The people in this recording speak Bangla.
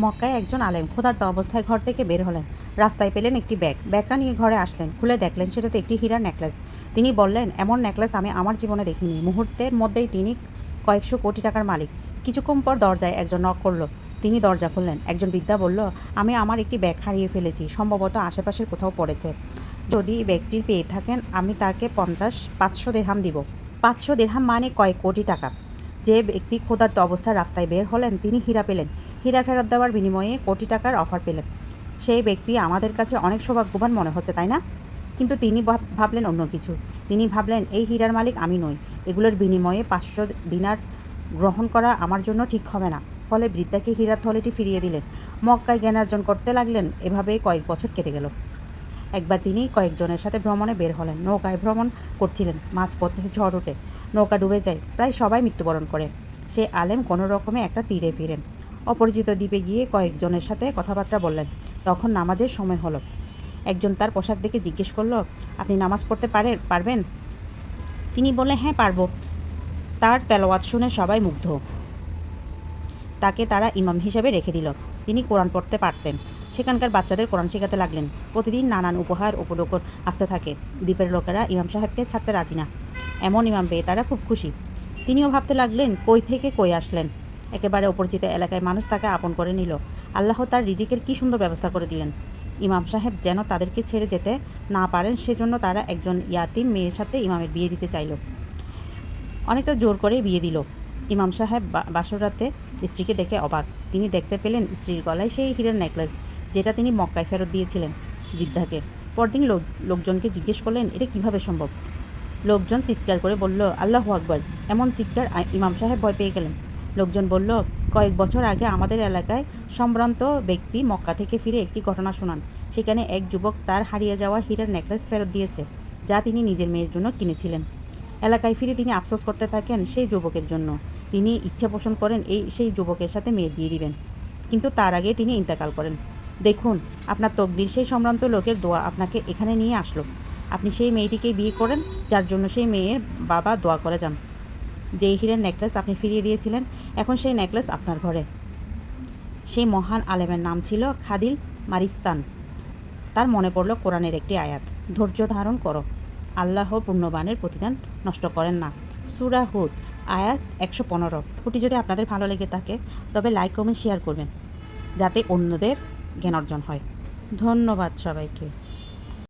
মক্কায় একজন আলেম ক্ষুধার্ত অবস্থায় ঘর থেকে বের হলেন। রাস্তায় পেলেন একটি ব্যাগটা নিয়ে ঘরে আসলেন। খুলে দেখলেন সেটাতে একটি হীরার নেকলেস। তিনি বললেন, এমন নেকলেস আমি আমার জীবনে দেখিনি। মুহূর্তের মধ্যেই তিনি কয়েকশো কোটি টাকার মালিক। কিছুক্ষণ পর দরজায় একজন নক করলো। তিনি দরজা খুললেন। একজন বৃদ্ধা বলল, আমি আমার একটি ব্যাগ হারিয়ে ফেলেছি, সম্ভবত আশেপাশের কোথাও পড়েছে। যদি ব্যাগটি পেয়ে থাকেন আমি তাকে 500 দিরহাম দিব। 500 দিরহাম মানে কয়েক কোটি টাকা। যে ব্যক্তি ক্ষুধার্ত অবস্থায় রাস্তায় বের হলেন তিনি হীরা পেলেন। হীরা ফেরত দেওয়ার বিনিময়ে কোটি টাকার অফার পেলেন। সেই ব্যক্তি আমাদের কাছে অনেক সৌভাগ্যবান মনে হচ্ছে, তাই না? কিন্তু তিনি ভাবলেন অন্য কিছু। তিনি ভাবলেন, এই হীরার মালিক আমি নই। এগুলোর বিনিময়ে 500 দিনার গ্রহণ করা আমার জন্য ঠিক হবে না। ফলে বৃদ্ধাকে হীরার থলেটি ফিরিয়ে দিলেন। মক্কায় জ্ঞানার্জন করতে লাগলেন। এভাবেই কয়েক বছর কেটে গেল। একবার তিনি কয়েকজনের সাথে ভ্রমণে বের হলেন। নৌকায় ভ্রমণ করছিলেন। মাঝপথে ঝড় ওঠে, নৌকা ডুবে যায়। প্রায় সবাই মৃত্যুবরণ করে। সে আলেম কোনো রকমে একটা তীরে ফিরেন। অপরিচিত দ্বীপে গিয়ে কয়েকজনের সাথে কথাবার্তা বললেন। তখন নামাজের সময় হলো। একজন তার পোশাক দেখে জিজ্ঞেস করল, আপনি নামাজ পড়তে পারবেন? তিনি বললেন, হ্যাঁ পারবো। তার তেলাওয়াত শুনে সবাই মুগ্ধ। তাকে তারা ইমাম হিসেবে রেখে দিল। তিনি কোরআন পড়তে পারতেন। সেখানকার বাচ্চাদের কোরআন শেখাতে লাগলেন। প্রতিদিন নানান উপহার উপঢৌকন আসতে থাকে। দ্বীপের লোকেরা ইমাম সাহেবকে ছাড়তে রাজি না। এমন ইমাম পেয়ে তারা খুব খুশি। তিনিও ভাবতে লাগলেন, কই থেকে কই আসলেন। একেবারে অপরিচিত এলাকায় মানুষ তাকে আপন করে নিল। আল্লাহ তার রিজিকের কী সুন্দর ব্যবস্থা করে দিলেন। ইমাম সাহেব যেন তাদেরকে ছেড়ে যেতে না পারেন, সেজন্য তারা একজন ইয়াতিম মেয়ের সাথে ইমামের বিয়ে দিতে চাইল। অনেকটা জোর করে বিয়ে দিল। ইমাম সাহেব বাসরাতে স্ত্রীকে দেখে অবাক। তিনি দেখতে পেলেন স্ত্রীর গলায় সেই হীরের নেকলেস, যেটা তিনি মক্কায় ফেরত দিয়েছিলেন বৃদ্ধাকে। পরদিন লোকজনকে জিজ্ঞেস করলেন, এটা কিভাবে সম্ভব? লোকজন চিৎকার করে বলল, আল্লাহু আকবার। এমন চিৎকার ইমাম সাহেব ভয় পেয়ে গেলেন। লোকজন বলল, কয়েক বছর আগে আমাদের এলাকায় সম্ভ্রান্ত ব্যক্তি মক্কা থেকে ফিরে একটি ঘটনা শোনান। সেখানে এক যুবক তার হারিয়ে যাওয়া হীরের নেকলেস ফেরত দিয়েছে, যা তিনি নিজের মেয়ের জন্য কিনেছিলেন। এলাকায় ফিরে তিনি আফসোস করতে থাকেন সেই যুবকের জন্য। তিনি ইচ্ছা পোষণ করেন সেই যুবকের সাথে মেয়ের বিয়ে দিবেন, কিন্তু তার আগে তিনি ইন্তেকাল করেন। দেখুন, আপনার তকদির সেই সম্ভ্রান্ত লোকের দোয়া আপনাকে এখানে নিয়ে আসলো। আপনি সেই মেয়েটিকে বিয়ে করেন যার জন্য সেই মেয়ের বাবা দোয়া করে যান। যেই হীরের নেকলেস আপনি ফিরিয়ে দিয়েছিলেন, এখন সেই নেকলেস আপনার ঘরে। সেই মহান আলেমের নাম ছিল খাদিল মারিস্তান। তার মনে পড়ল কোরআনের একটি আয়াত, ধৈর্য ধারণ করো, আল্লাহর পুণ্যবানের প্রতিদান নষ্ট করেন না। সূরা হুদ আয়াত 115। ফুটি যদি আপনাদের ভালো লেগে থাকে তবে লাইক কমেন্ট শেয়ার করবেন, যাতে অন্যদের জ্ঞান অর্জন হয়। ধন্যবাদ সবাইকে।